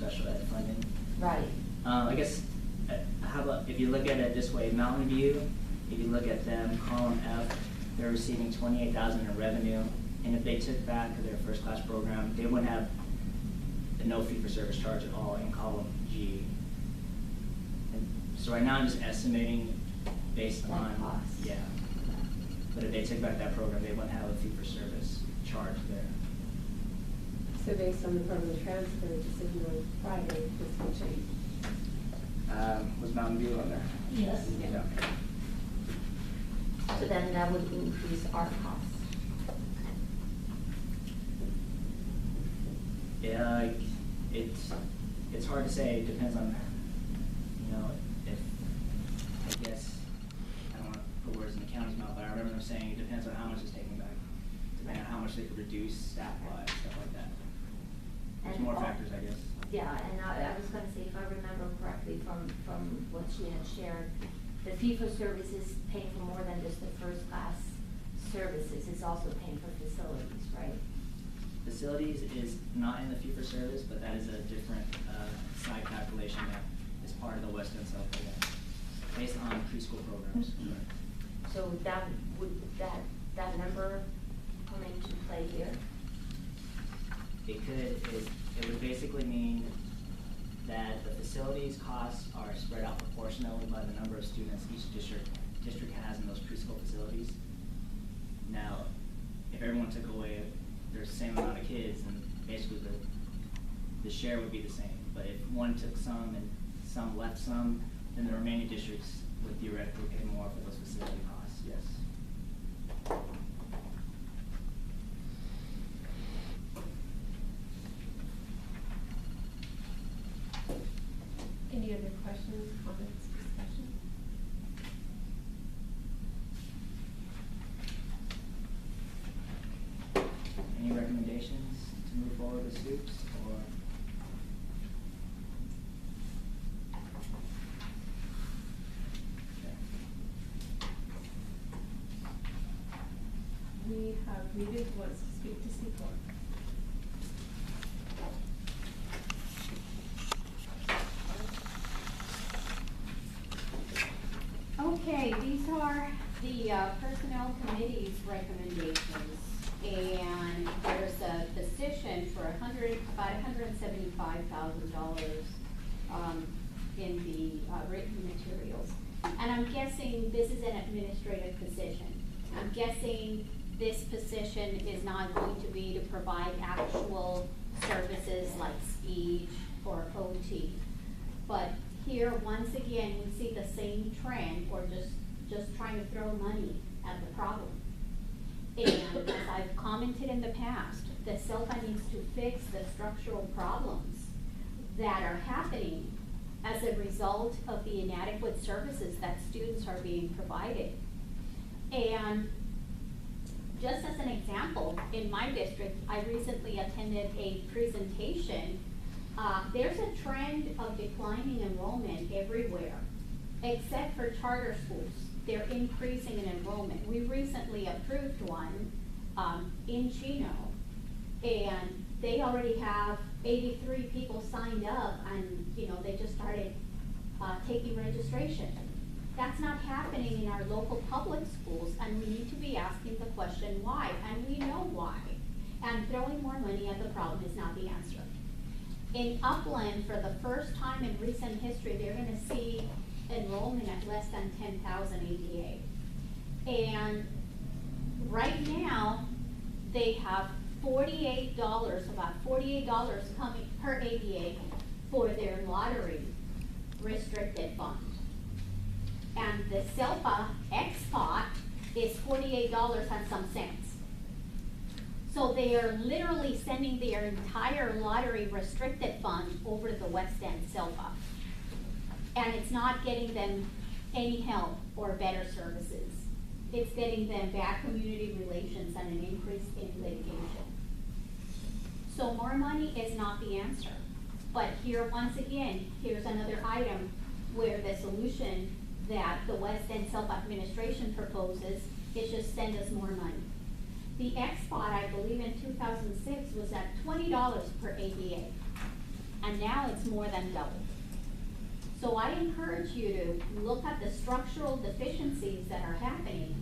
special ed funding. Right. I guess, how about, if you look at it this way, Mountain View, if you look at them, column F, they're receiving $28,000 in revenue, and if they took back their first class program, they wouldn't have a no fee for service charge at all in column G. And so right now I'm just estimating based That on, cost. yeah. But if they took back that program, they wouldn't have a fee for service charge there. So based on the permanent transfer decision on Friday, this will change. Was Mountain View on there? Yes. Yeah. So then that would increase our costs. Yeah, like, it's hard to say. It depends on, you know, if, I guess, I don't want to put words in the county's mouth, but I remember them saying it depends on how much is taken back, depending on how much they could reduce staff-wise, stuff like that. There's And more all- factors, I guess. Yeah, and I was gonna say, if I remember correctly from what she had shared, the fee for service is paying for more than just the first class services, it's also paying for facilities, right? Facilities is not in the fee-for-service, but that is a different side calculation that is part of the West End South program, based on preschool programs. So that would, that number come into play here? It would basically mean that the facilities costs are spread out proportionally by the number of students each district has in those preschool facilities. Now, if everyone took away their same amount of kids, then basically the share would be the same. But if one took some and some left some, then the remaining districts would theoretically pay more for those facility costs, yes. Any other questions, comments, discussion? Any recommendations to move forward with Stoops, or? We have Rita who wants to speak to C4. Okay, these are the Personnel Committee's recommendations, and there's a position for about $175,000 in the written materials. And I'm guessing this is an administrative position. I'm guessing this position is not going to be to provide actual services like speech or OT. But here, once again, we see the same trend, or just trying to throw money at the problem. And as I've commented in the past, the SELPA needs to fix the structural problems that are happening as a result of the inadequate services that students are being provided. And just as an example, in my district, I recently attended a presentation. There's a trend of declining enrollment everywhere, except for charter schools. They're increasing in enrollment. We recently approved one in Chino, and they already have 83 people signed up, and they just started taking registration. That's not happening in our local public schools, and we need to be asking the question why, and we know why. And throwing more money at the problem is not the answer. In Upland, for the first time in recent history, they're gonna see enrollment at less than 10,000 ADA. And right now, they have $48, about $48 coming per ADA for their lottery restricted fund. And the SELPA X-Pot is $48 and some cents. So they are literally sending their entire lottery restricted fund over to the West End SELPA. And it's not getting them any help or better services. It's getting them bad community relations and an increase in litigation. So more money is not the answer. But here, once again, here's another item where the solution that the West End Self-Administration proposes is just send us more money. The X-Pot, I believe in 2006, was at $20 per ADA. and now it's more than double. So I encourage you to look at the structural deficiencies that are happening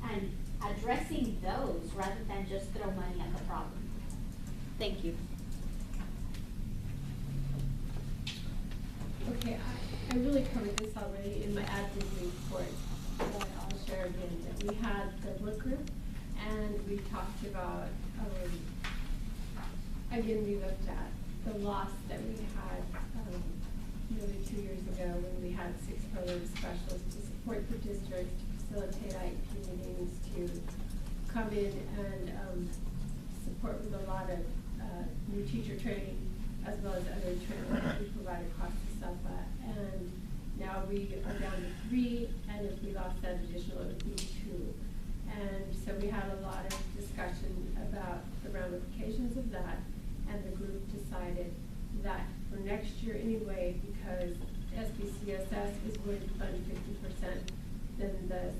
and addressing those rather than just throw money at the problem. Thank you. Okay, I really covered this already in my admin report, but I'll share again that we had the work group and we talked about, again, we looked at the loss that we had, nearly 2 years ago when we had 6 program specialists to support the district, to facilitate IEP meetings, to come in and support with a lot of new teacher training, as well as other training that we provide across the SELPA. And now we are down to 3, and if we lost that additional, it would be 2. And so we had a lot of discussion about the ramifications of that, and the group decided that for next year anyway, because SBCSS is going to fund 50%, then the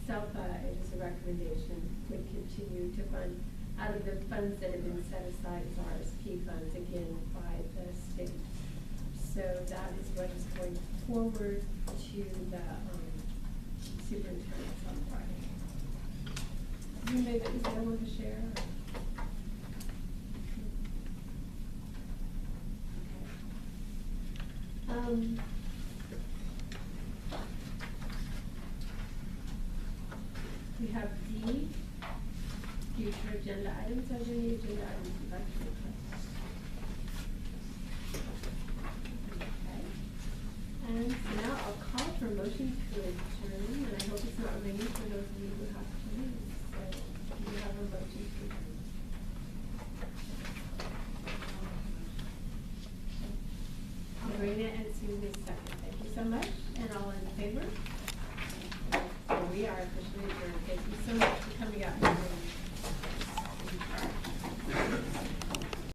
SELPA, it is a recommendation, would continue to fund out of the funds that have been set aside as RSP funds, again, by the state. So that is what is going forward to the superintendents on Friday. Anybody that was there want to share? We have D, future agenda items. Are there any agenda items you'd like to request? Okay. And so now I'll call for a motion to adjourn, and I hope it's not raining for those of you who have to leave. So do you have a motion to adjourn? Marina and Susie second. Thank you so much. And all in favor? And we are officially adjourned. Thank you so much for coming out.